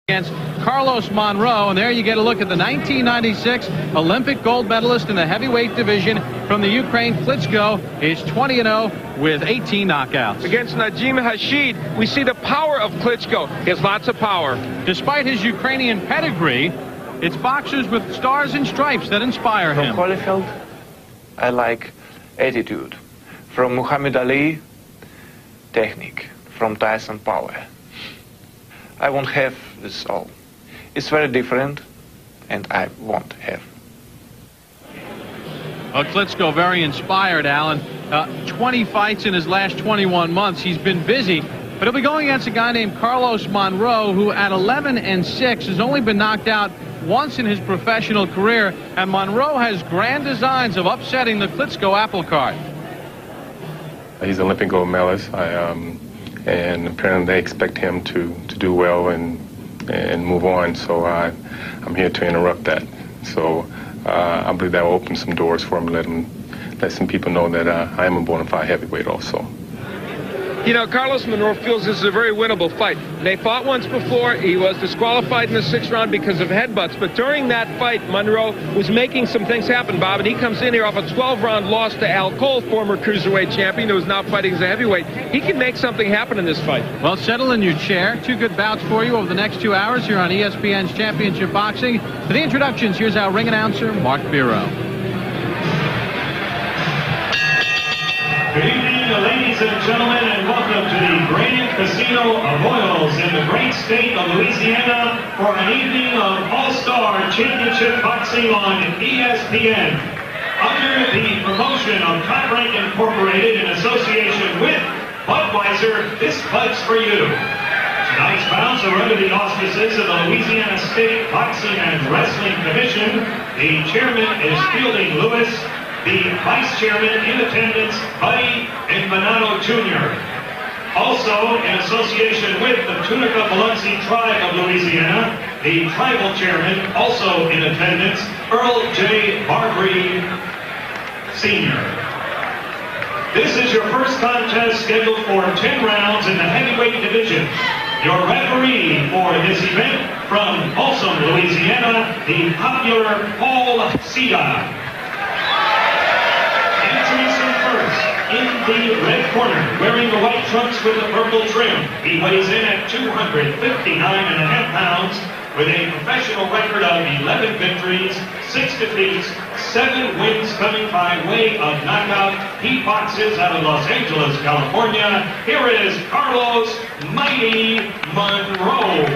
against Carlos Monro, and there you get a look at the 1996 Olympic gold medalist in the heavyweight division from the Ukraine. Klitschko is 20-0 with 18 knockouts. Against Najim Hashid, we see the power of Klitschko. He has lots of power. Despite his Ukrainian pedigree, it's boxers with stars and stripes that inspire him. From Holyfield, I like attitude. From Muhammad Ali, technique. From Tyson, power. I won't have this all. It's very different, and I won't have. Well, Klitschko very inspired, Alan. 20 fights in his last 21 months. He's been busy, but he'll be going against a guy named Carlos Monro, who at 11-6 has only been knocked out once in his professional career, and Monro has grand designs of upsetting the Klitschko apple cart. He's an Olympic gold medalist, and apparently they expect him to do well and move on. So I'm here to interrupt that. So I believe that will open some doors for him, let some people know that I am a bona fide heavyweight also. You know, Carlos Monro feels this is a very winnable fight. They fought once before. He was disqualified in the 6th round because of headbutts. But during that fight, Monro was making some things happen, Bob. And he comes in here off a 12-round loss to Al Cole, former cruiserweight champion who is now fighting as a heavyweight. He can make something happen in this fight. Well, settle in your chair. 2 good bouts for you over the next 2 hours here on ESPN's Championship Boxing. For the introductions, here's our ring announcer, Mark Biro. Good evening, ladies and gentlemen, and welcome to the Grand Casino of Oils in the great state of Louisiana for an evening of All-Star Championship Boxing on ESPN. Under the promotion of Top Rank Incorporated in association with Budweiser, this fight's for you. Tonight's bouts are under the auspices of the Louisiana State Boxing and Wrestling Commission. The chairman is Fielding Lewis. The vice chairman in attendance, Buddy Invanato Jr. Also, in association with the Tunica Biloxi Tribe of Louisiana, the tribal chairman, also in attendance, Earl J. Barbary Sr. This is your first contest scheduled for 10 rounds in the heavyweight division. Your referee for this event from Folsom, Louisiana, the popular Paul Sida. In the red corner, wearing the white trunks with the purple trim, he weighs in at 259.5 pounds with a professional record of 11 victories, 6 defeats, 7 wins coming by way of knockout. He boxes out of Los Angeles, California. Here is Carlos Mighty Monro.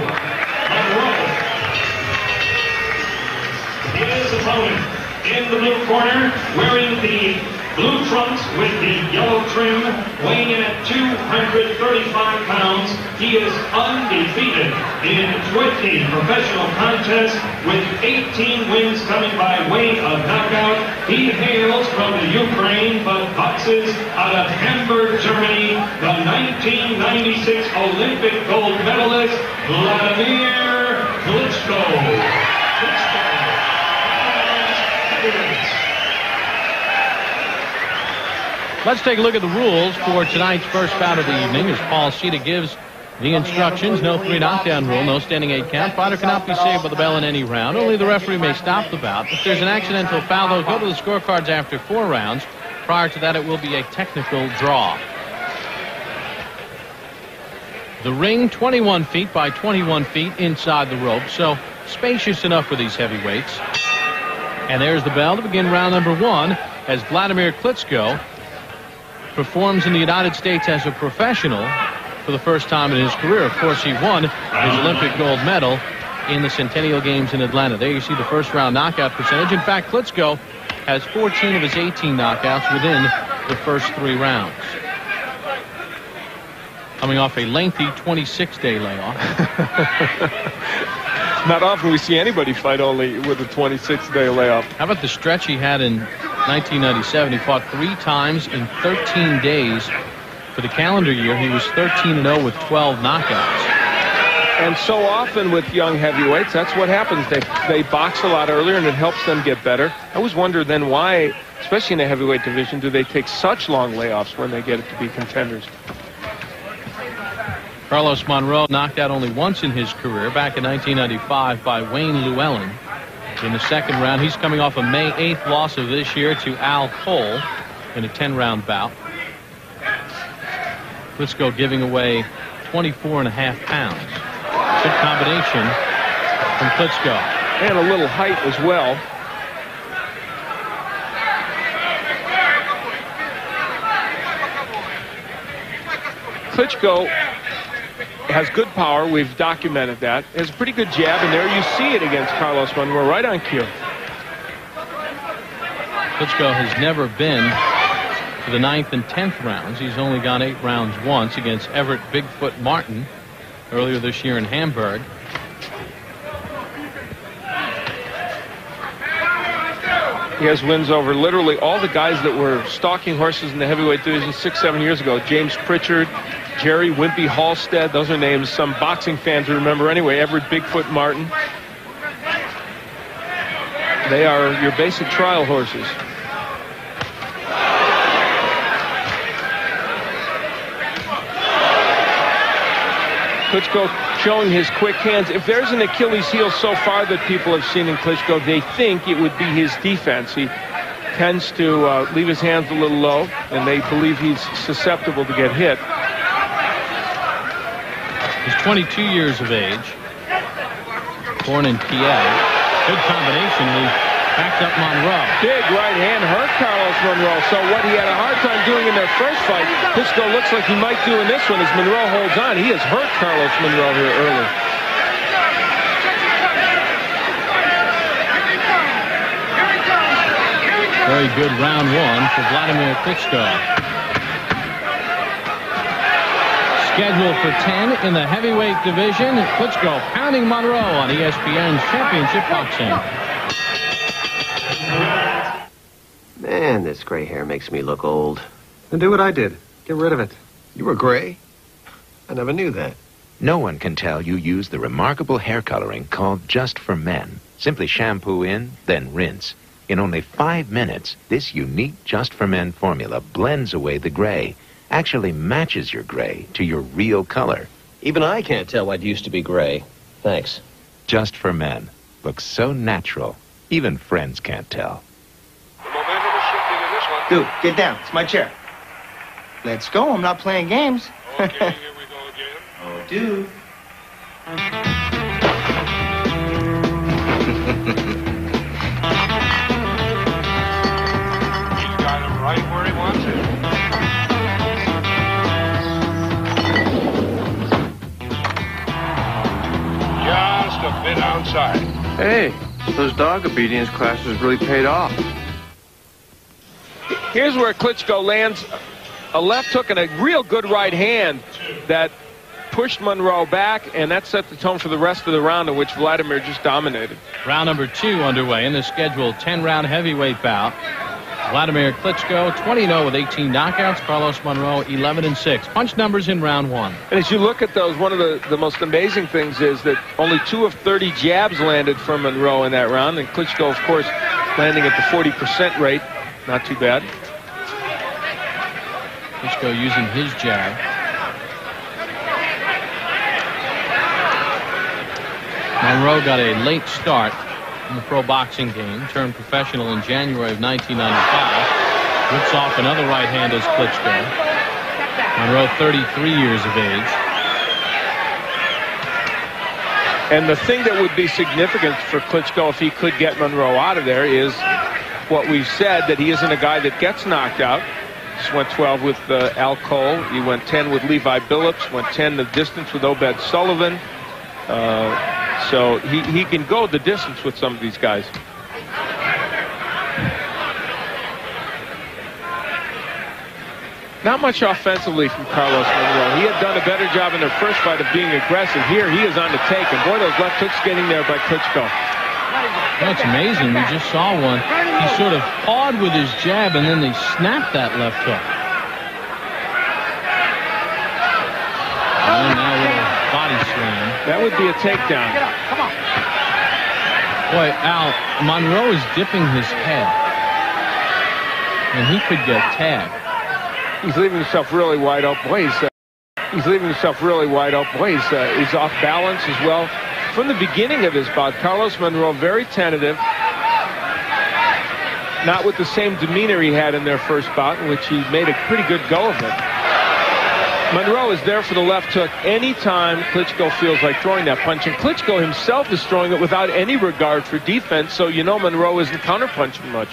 His opponent in the blue corner, wearing the blue trunks with the yellow trim, weighing in at 235 pounds. He is undefeated in 20 professional contests with 18 wins coming by way of knockout. He hails from the Ukraine but boxes out of Hamburg, Germany, the 1996 Olympic gold medalist, Vladimir Klitschko. Let's take a look at the rules for tonight's first bout of the evening as Paul Sita gives the instructions. No 3 knockdown rule, no standing 8 count. Fighter cannot be saved by the bell in any round. Only the referee may stop the bout. If there's an accidental foul, they'll go to the scorecards after 4 rounds. Prior to that, it will be a technical draw. The ring, 21 feet by 21 feet inside the rope, so spacious enough for these heavyweights. And there's the bell to begin round number 1 as Vladimir Klitschko performs in the United States as a professional for the first time in his career. Of course, he won his Olympic gold medal in the Centennial Games in Atlanta. There you see the first round knockout percentage. In fact, Klitschko has 14 of his 18 knockouts within the first 3 rounds. Coming off a lengthy 26-day layoff. Not often we see anybody fight only with a 26-day layoff. How about the stretch he had in 1997? He fought 3 times in 13 days. For the calendar year, he was 13-0 with 12 knockouts. And so often with young heavyweights, that's what happens. They box a lot earlier, and it helps them get better. I always wonder then why, especially in the heavyweight division, do they take such long layoffs when they get it to be contenders? Carlos Monro knocked out only once in his career, back in 1995 by Wayne Llewellyn in the second round. He's coming off a May 8th loss of this year to Al Cole in a 10-round bout. Klitschko giving away 24.5 pounds. Good combination from Klitschko. And a little height as well. Klitschko has good power. We've documented that. Has a pretty good jab, and there you see it against Carlos Monro, right on cue. Klitschko has never been to the 9th and 10th rounds. He's only gone 8 rounds once against Everett Bigfoot Martin earlier this year in Hamburg. He has wins over literally all the guys that were stalking horses in the heavyweight division 6-7 years ago. James Pritchard, Jerry Wimpy Halstead. Those are names some boxing fans remember anyway. Everett Bigfoot Martin. They are your basic trial horses. Klitschko showing his quick hands. If there's an Achilles heel so far that people have seen in Klitschko, they think it would be his defense. He tends to leave his hands a little low, and they believe he's susceptible to get hit. He's 22 years of age, born in Kiev. Good combination. He backed up Monro. Big right hand hurt Carlos Monro. So what he had a hard time doing in their first fight, Klitschko looks like he might do in this one as Monro holds on. He has hurt Carlos Monro here early. Very good round one for Vladimir Klitschko. Scheduled for 10 in the heavyweight division. Klitschko pounding Monro on ESPN's Championship Boxing. Man, this gray hair makes me look old. Then do what I did. Get rid of it. You were gray? I never knew that. No one can tell you use the remarkable hair coloring called Just for Men. Simply shampoo in, then rinse. In only 5 minutes, this unique Just for Men formula blends away the gray, actually matches your gray to your real color. Even I can't tell what used to be gray. Thanks. Just for Men. Looks so natural, even friends can't tell. Dude, get down. It's my chair. Let's go. I'm not playing games. Okay, here we go again. Oh, dude. He's got him right where he wants it. Just a bit outside. Hey, those dog obedience classes really paid off. Here's where Klitschko lands a left hook and a real good right hand that pushed Monro back, and that set the tone for the rest of the round in which Vladimir just dominated. Round number 2 underway in the scheduled 10-round heavyweight bout. Vladimir Klitschko 20-0 with 18 knockouts. Carlos Monro 11-6. Punch numbers in round 1. And as you look at those, one of the most amazing things is that only 2 of 30 jabs landed from Monro in that round, and Klitschko, of course, landing at the 40% rate. Not too bad. Klitschko using his jab. Monro got a late start in the pro boxing game. Turned professional in January of 1995. Whips off another right hand as Klitschko. Monro 33 years of age. And the thing that would be significant for Klitschko if he could get Monro out of there is what we've said, that he isn't a guy that gets knocked out. Just went 12 with Al Cole. He went 10 with Levi Billups. Went 10 the distance with Obed Sullivan. So he can go the distance with some of these guys. Not much offensively from Carlos Monro. He had done a better job in their first fight of being aggressive. Here he is on the take, and boy, those left hooks getting there by Klitschko. That's amazing. We just saw one. He sort of pawed with his jab, and then they snapped that left hook. And now a little body slam. That would be a takedown. Get up. Come on. Boy, Al, Monro is dipping his head, and he could get tagged. He's leaving himself really wide open. Boy, he's He's leaving himself really wide open. Boy, he's off balance as well. From the beginning of this bout, Carlos Monro very tentative. Not with the same demeanor he had in their first bout, in which he made a pretty good go of it. Monro is there for the left hook anytime Klitschko feels like throwing that punch. And Klitschko himself is throwing it without any regard for defense, so you know Monro isn't counterpunching much.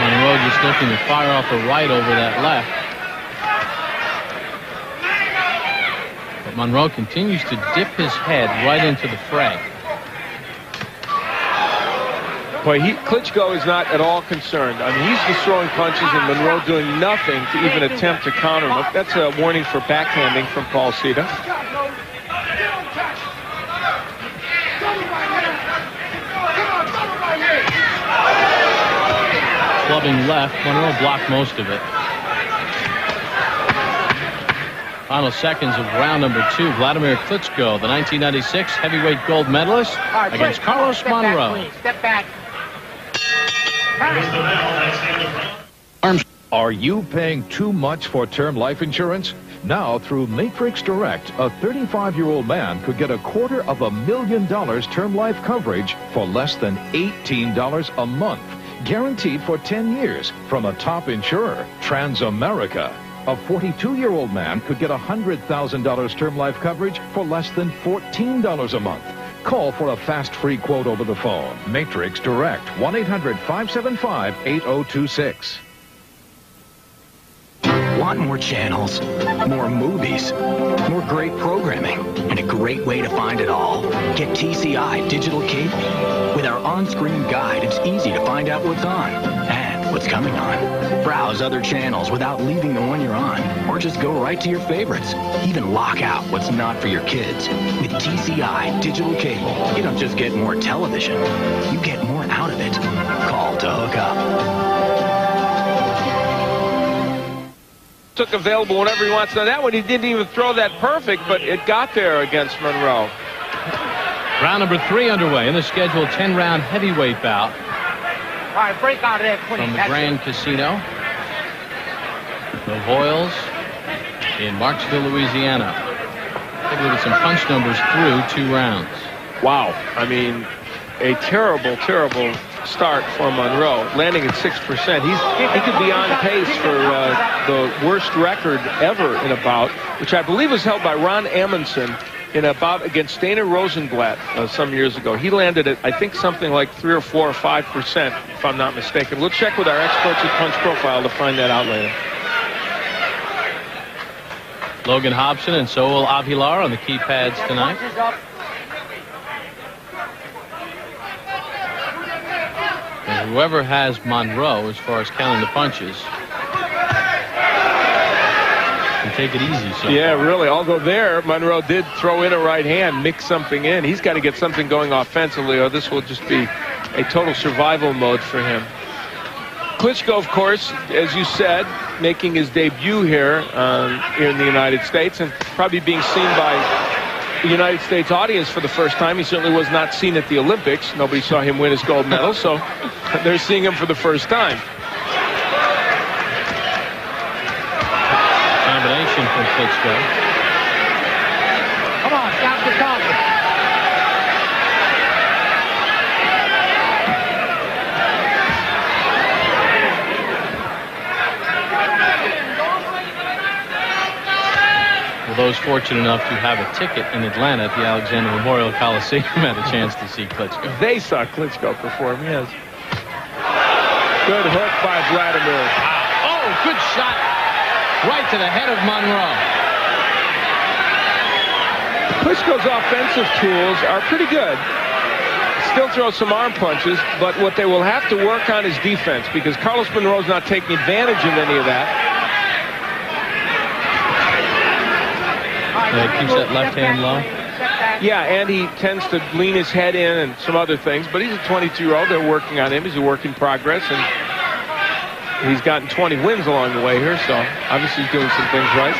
Monro just looking to fire off a right over that left. But Monro continues to dip his head right into the fray. Boy, Klitschko is not at all concerned. I mean, he's just throwing punches and Monro doing nothing to even attempt to counter him. That's a warning for backhanding from Paul Sita. Clubbing left, Monro blocked most of it. Final seconds of round number 2. Vladimir Klitschko, the 1996 heavyweight gold medalist, against Carlos Monro. Step back. Are you paying too much for term life insurance? Now, through Matrix Direct, a 35-year-old man could get $250,000 term life coverage for less than $18 a month, guaranteed for 10 years from a top insurer, Transamerica. A 42-year-old man could get $100,000 term life coverage for less than $14 a month. Call for a fast free quote over the phone. Matrix Direct, 1-800-575-8026. Want more channels, more movies, more great programming, and a great way to find it all? Get TCI Digital Cable. With our on-screen guide, it's easy to find out what's on and what's coming on. Browse other channels without leaving the one you're on, or just go right to your favorites. Even lock out what's not for your kids. With TCI Digital Cable, you don't just get more television, you get more out of it. Call to hook up. Took available whenever he wants. Now that one, he didn't even throw that perfect, but it got there against Monro. Round number 3 underway in the scheduled 10-round heavyweight bout. All right, break out of there, From the Grand Casino, the Voiles in Marksville, Louisiana. Take a look at some punch numbers through 2 rounds. Wow. I mean, a terrible, terrible start for Monro, landing at 6%. He could be on pace for the worst record ever in a bout, which I believe was held by Ron Amundsen in a bout against Dana Rosenblatt some years ago. He landed at, I think, something like 3 or 4 or 5%, if I'm not mistaken. We'll check with our experts at Punch Profile to find that out later. Logan Hobson and Saul Avilar on the keypads tonight. And whoever has Monro, as far as counting the punches, can take it easy. So yeah, far. really. Although there, Monro did throw in a right hand, mix something in. He's got to get something going offensively, or this will just be a total survival mode for him. Klitschko, of course, as you said, making his debut here in the United States, and probably being seen by the United States audience for the first time. He certainly was not seen at the Olympics. Nobody saw him win his gold medal, so they're seeing him for the first time. Combination from Klitschko. Come on, stop the talking. Well, those fortunate enough to have a ticket in Atlanta at the Alexander Memorial Coliseum had a chance to see Klitschko. They saw Klitschko perform, yes. Good hook by Vladimir. Oh, good shot. Right to the head of Monro. Klitschko's offensive tools are pretty good. Still throws some arm punches, but what they will have to work on is defense, because Carlos Monroe's not taking advantage of any of that. Keeps that left hand low. Yeah, and he tends to lean his head in and some other things, but he's a 22-year-old. They're working on him. He's a work in progress, and he's gotten 20 wins along the way here, so obviously he's doing some things right.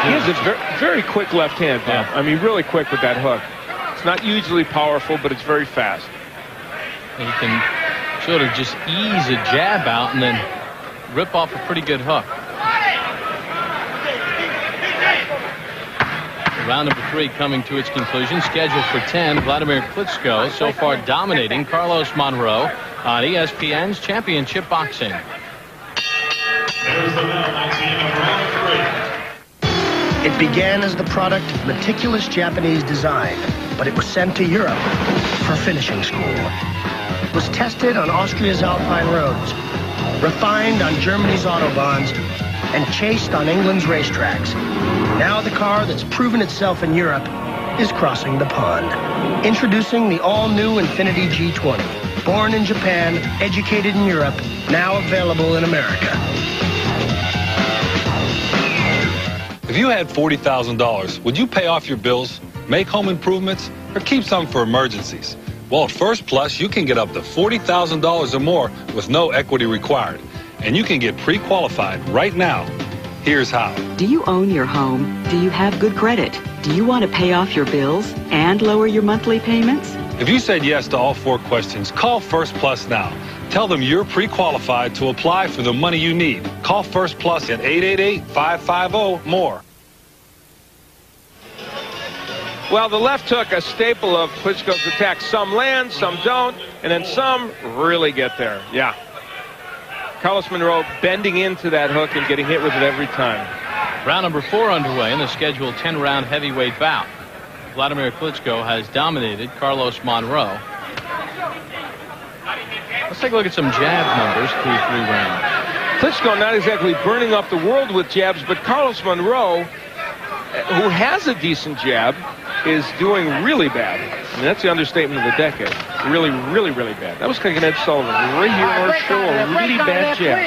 He has a very quick left hand, Bob. I mean, really quick with that hook. It's not hugely powerful, but it's very fast. He can sort of just ease a jab out and then rip off a pretty good hook. Round number 3 coming to its conclusion. Scheduled for 10. Vladimir Klitschko so far dominating Carlos Monro on ESPN's Championship Boxing. There's the bell, 19 of round 3. It began as the product of meticulous Japanese design, but it was sent to Europe for finishing school. It was tested on Austria's Alpine roads, refined on Germany's autobahns, and chased on England's racetracks. Now the car that's proven itself in Europe is crossing the pond. Introducing the all-new Infiniti G20. Born in Japan, educated in Europe, now available in America. If you had $40,000, would you pay off your bills, make home improvements, or keep some for emergencies? Well, at First Plus, you can get up to $40,000 or more with no equity required. And you can get pre-qualified right now. Here's how. Do you own your home? Do you have good credit? Do you want to pay off your bills and lower your monthly payments? If you said yes to all 4 questions, call First Plus now. Tell them you're pre-qualified to apply for the money you need. Call First Plus at 888-550-MORE. Well, the left hook, a staple of Klitschko's attack. Some land, some don't, and then some really get there. Yeah. Carlos Monro bending into that hook and getting hit with it every time. Round number 4 underway in the scheduled 10-round heavyweight bout. Vladimir Klitschko has dominated Carlos Monro. Let's take a look at some jab numbers through 3 rounds. Klitschko not exactly burning up the world with jabs, but Carlos Monro, who has a decent jab, is doing really bad. I mean, that's the understatement of the decade. Really, really, really bad. That was kicking Ed Sullivan right here on our show. A really bad jab.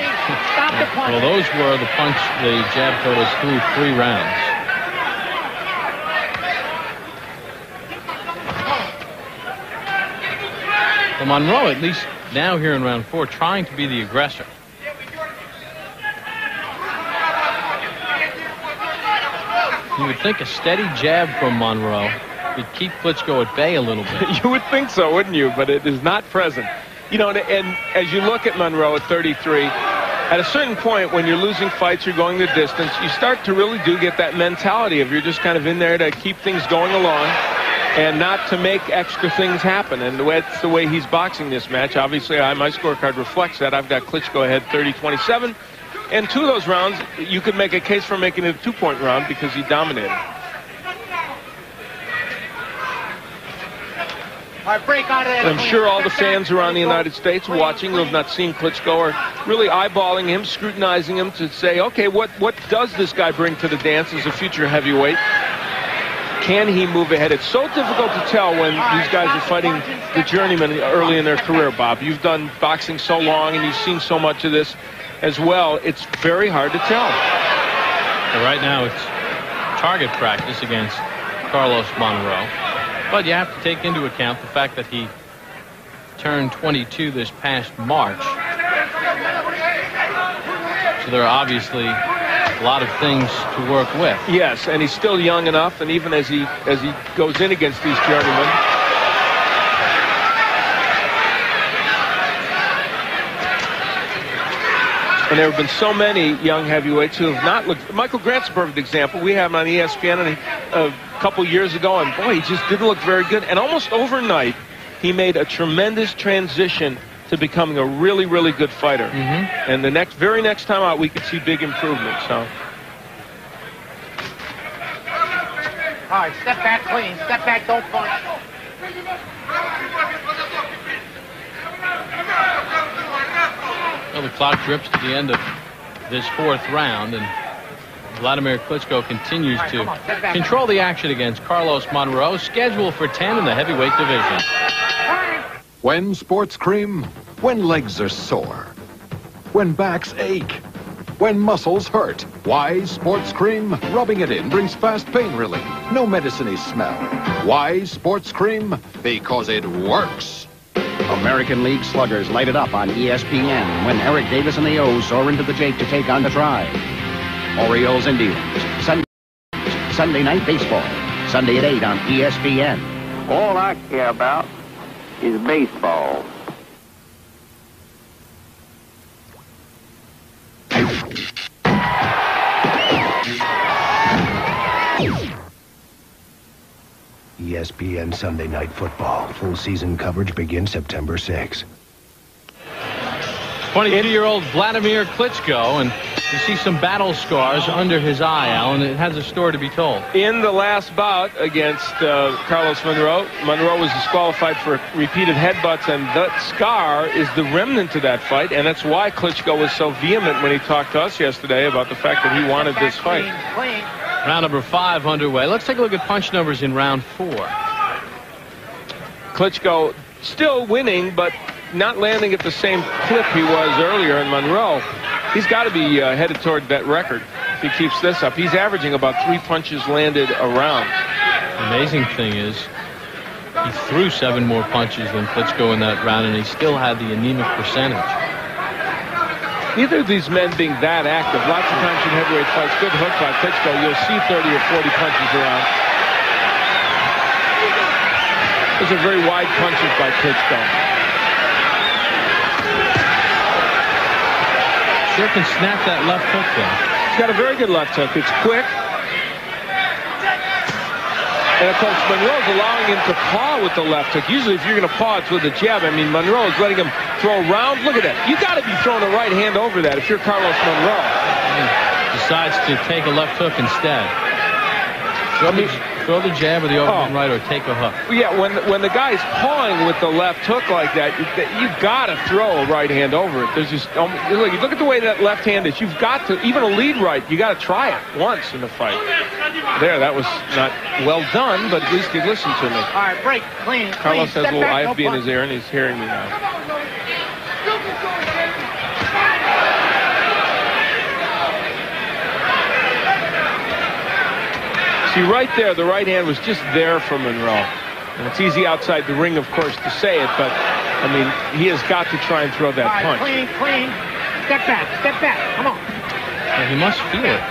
Well, those were the jab totals through 3 rounds. Well, Monro, at least now here in round 4, trying to be the aggressor. You would think a steady jab from Monro would keep Klitschko at bay a little bit. You would think so, wouldn't you? But it is not present. You know, and as you look at Monro at 33, at a certain point when you're losing fights, you're going the distance, you start to really do get that mentality of you're just kind of in there to keep things going along and not to make extra things happen. And that's the way he's boxing this match. Obviously, my scorecard reflects that. I've got Klitschko ahead 30-27. And 2 of those rounds, you could make a case for making it a 2-point round because he dominated. I'm sure all the fans around the United States watching who have not seen Klitschko are really eyeballing him, scrutinizing him to say, okay, what does this guy bring to the dance as a future heavyweight? Can he move ahead? It's so difficult to tell when these guys are fighting the journeyman early in their career, Bob. You've done boxing so long and you've seen so much of this as well. It's very hard to tell. Well, right now it's target practice against Carlos Monro. But you have to take into account the fact that he turned 22 this past March. So there are obviously a lot of things to work with. Yes, and he's still young enough, and even as he goes in against these journeymen, and there have been so many young heavyweights who have not looked. Michael Grant's a perfect example. We have him on ESPN a couple years ago, and boy, he just didn't look very good. And almost overnight, he made a tremendous transition to becoming a really, really good fighter. And the very next time out, we could see big improvement. So. All right, step back clean. Step back, don't punch. Well, the clock drips to the end of this 4th round, and Vladimir Klitschko continues to control the action against Carlos Monro, scheduled for 10 in the heavyweight division. When sports cream, when legs are sore, when backs ache, when muscles hurt. Wise Sports Cream, rubbing it in brings fast pain relief. No medicine-y smell. Wise Sports Cream, because it works. American League sluggers light it up on ESPN when Eric Davis and the O's soar into the Jake to take on the Tribe. Orioles Indians, Sunday Night Baseball, Sunday at 8 on ESPN. All I care about is baseball. ESPN Sunday Night Football. Full season coverage begins September 6. 22-year-old Vladimir Klitschko, and you see some battle scars under his eye, Alan. It has a story to be told. In the last bout against Carlos Monro, Monro was disqualified for repeated headbutts, and that scar is the remnant of that fight, and that's why Klitschko was so vehement when he talked to us yesterday about the fact that he wanted this fight. Round number 5 underway. Let's take a look at punch numbers in round 4. Klitschko still winning, but not landing at the same clip he was earlier in Monroe. He's got to be headed toward that record if he keeps this up. He's averaging about 3 punches landed a round. The amazing thing is he threw 7 more punches than Klitschko in that round, and he still had the anemic percentage. Neither of these men being that active. Lots of times in heavyweight fights, good hook by Klitschko, you'll see 30 or 40 punches around. Those are very wide punches by Klitschko. Sure can snap that left hook though. He's got a very good left hook. It's quick. And of course, Monroe's allowing him to paw with the left hook. Usually if you're going to paw, it's with a jab. I mean, Monroe is letting him throw around. Look at that. You got to be throwing a right hand over that if you're Carlos Monro. He decides to take a left hook instead. Throw the jab or the overhand right, or take a hook. Yeah, when the guy's pawing with the left hook like that, you got to throw a right hand over it. There's just look at the way that left hand is. You've got to, even a lead right, you got to try it once in the fight. There, that was not well done, but at least he listened to me. All right, break, clean. Carlos has a little IFB in his ear, and he's hearing me now. See, right there, the right hand was just there for Monro. And it's easy outside the ring, of course, to say it, but, I mean, he has got to try and throw that punch. Clean, clean. Step back, come on. Well, he must feel it.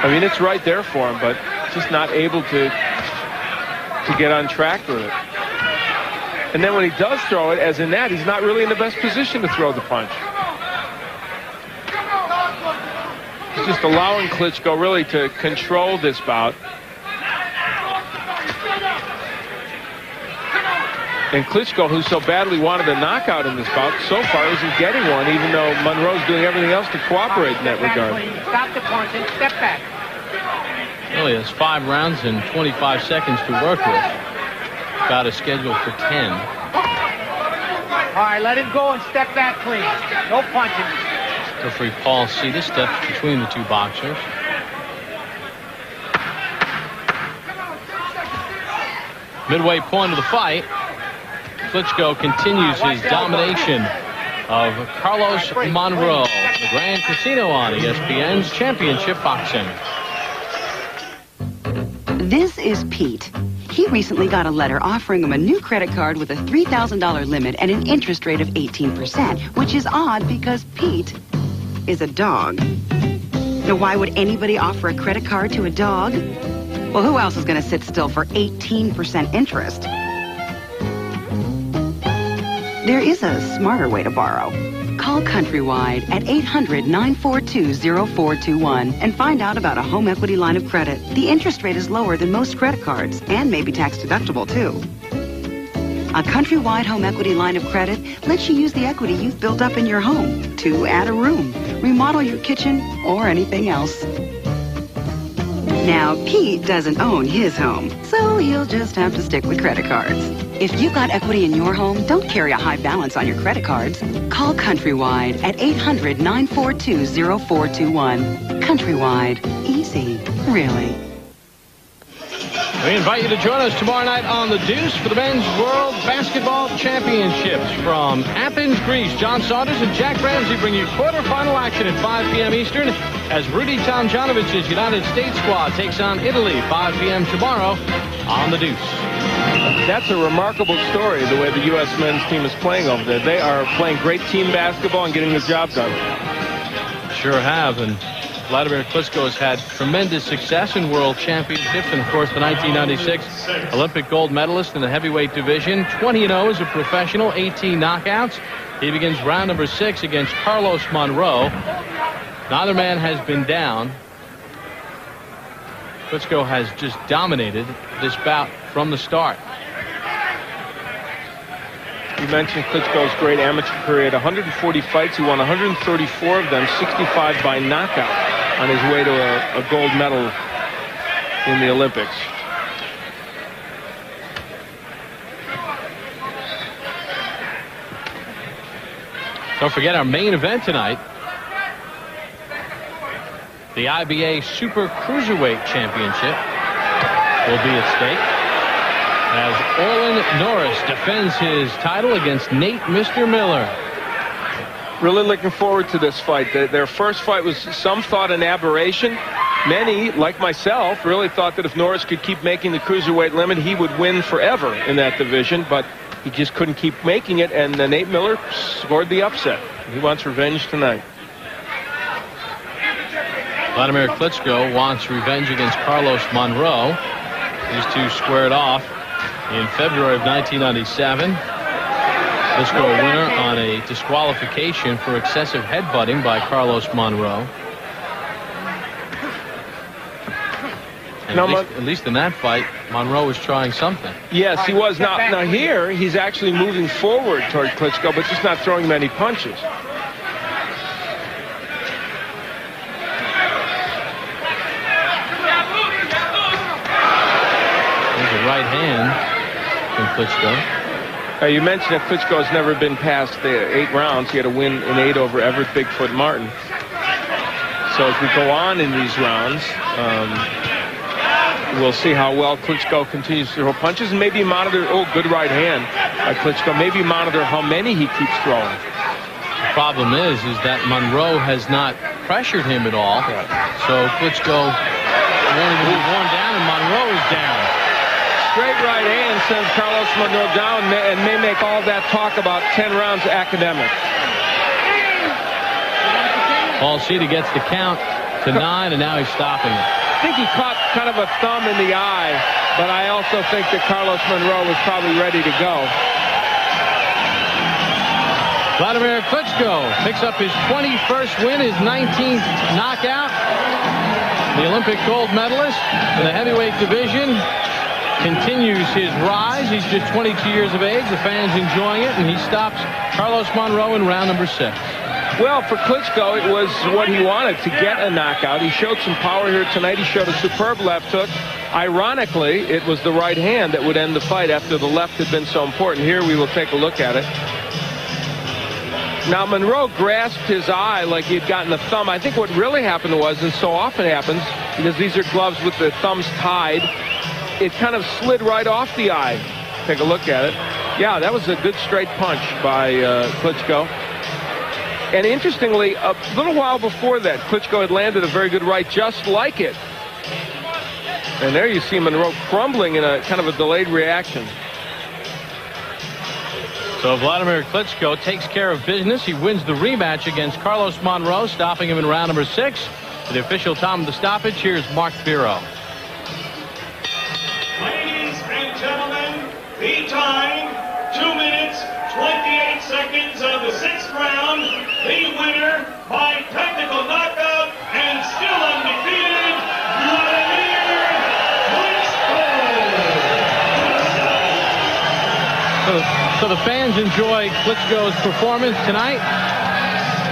I mean, it's right there for him, but just not able to get on track with it. And then when he does throw it, as in that, he's not really in the best position to throw the punch. He's just allowing Klitschko really to control this bout. And Klitschko, who so badly wanted a knockout in this bout, so far isn't getting one, even though Monroe's doing everything else to cooperate in that regard. Stop the punching, step back. Really, has 5 rounds and 25 seconds to work with. Got a schedule for 10. All right, let him go and step back clean. No punching. Referee Paul Cedar steps between the two boxers. Midway point of the fight, Klitschko continues his domination of Carlos Monro, the Grand Casino on ESPN's Championship Boxing. This is Pete. He recently got a letter offering him a new credit card with a $3,000 limit and an interest rate of 18%, which is odd because Pete is a dog. Now, why would anybody offer a credit card to a dog? Well, who else is going to sit still for 18% interest? There is a smarter way to borrow. Call Countrywide at 800-942-0421 and find out about a home equity line of credit. The interest rate is lower than most credit cards and may be tax deductible, too. A Countrywide home equity line of credit lets you use the equity you've built up in your home to add a room, remodel your kitchen, or anything else. Now, Pete doesn't own his home, so he'll just have to stick with credit cards. If you've got equity in your home, don't carry a high balance on your credit cards. Call Countrywide at 800-942-0421. Countrywide. Easy. Really. We invite you to join us tomorrow night on The Deuce for the Men's World Basketball Championships. From Athens, Greece, John Saunders and Jack Ramsey bring you quarterfinal action at 5 p.m. Eastern as Rudy Tomjanovic's United States squad takes on Italy 5 p.m. tomorrow on The Deuce. That's a remarkable story, the way the U.S. men's team is playing over there. They are playing great team basketball and getting the job done. Sure have, and Vladimir Klitschko has had tremendous success in world championships, and of course the 1996 Olympic gold medalist in the heavyweight division. 20-0 as a professional, 18 knockouts. He begins round number 6 against Carlos Monro. Neither man has been down. Klitschko has just dominated this bout from the start. You mentioned Klitschko's great amateur career. 140 fights. He won 134 of them, 65 by knockout, on his way to a gold medal in the Olympics. Don't forget our main event tonight. The IBA Super Cruiserweight Championship will be at stake as Orlin Norris defends his title against Nate Mr. Miller. Really looking forward to this fight. Their first fight was, some thought, an aberration. Many, like myself, really thought that if Norris could keep making the cruiserweight limit, he would win forever in that division, but he just couldn't keep making it, and Nate Miller scored the upset. He wants revenge tonight. Vladimir Klitschko wants revenge against Carlos Monro. These two squared off in February of 1997. Klitschko a winner on a disqualification for excessive headbutting by Carlos Monro. And at least in that fight, Monro was trying something. Yes, he was. Now here, he's actually moving forward toward Klitschko, but just not throwing many punches. Right hand from Klitschko. You mentioned that Klitschko has never been past the 8 rounds. He had a win in 8 over Everett Bigfoot Martin. So as we go on in these rounds, we'll see how well Klitschko continues to throw punches and maybe monitor, good right hand by Klitschko, maybe monitor how many he keeps throwing. The problem is that Monro has not pressured him at all. So Klitschko won't even be worn down, and Monro is down. Straight right hand sends Carlos Monro down and may make all that talk about 10 rounds academic. Paul Sheeta gets the count to 9, and now he's stopping it. I think he caught kind of a thumb in the eye, but I also think that Carlos Monro was probably ready to go. Vladimir Klitschko picks up his 21st win, his 19th knockout. The Olympic gold medalist in the heavyweight division continues his rise. He's just 22 years of age. The fans enjoying it, and he stops Carlos Monro in round number 6. Well, for Klitschko, it was what he wanted, to get a knockout. He showed some power here tonight. He showed a superb left hook. Ironically, it was the right hand that would end the fight after the left had been so important. Here we will take a look at it. Now, Monro grasped his eye like he had gotten a thumb. I think what really happened was, and so often happens, because these are gloves with the thumbs tied, it kind of slid right off the eye. Take a look at it. Yeah, that was a good straight punch by Klitschko. And interestingly, a little while before that, Klitschko had landed a very good right just like it. And there you see Monro crumbling in a kind of a delayed reaction. So Vladimir Klitschko takes care of business. He wins the rematch against Carlos Monro, stopping him in round number 6. For the official time of the stoppage, here's Mark Biro. Ladies and gentlemen, the time, 2 minutes, 28 seconds of the 6th round. The winner by technical knockout and still undefeated, Vladimir Klitschko. So the fans enjoy Klitschko's performance tonight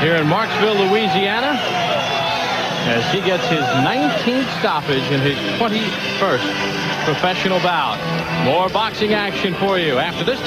here in Marksville, Louisiana, as he gets his 19th stoppage in his 21st professional bout. More boxing action for you after this time.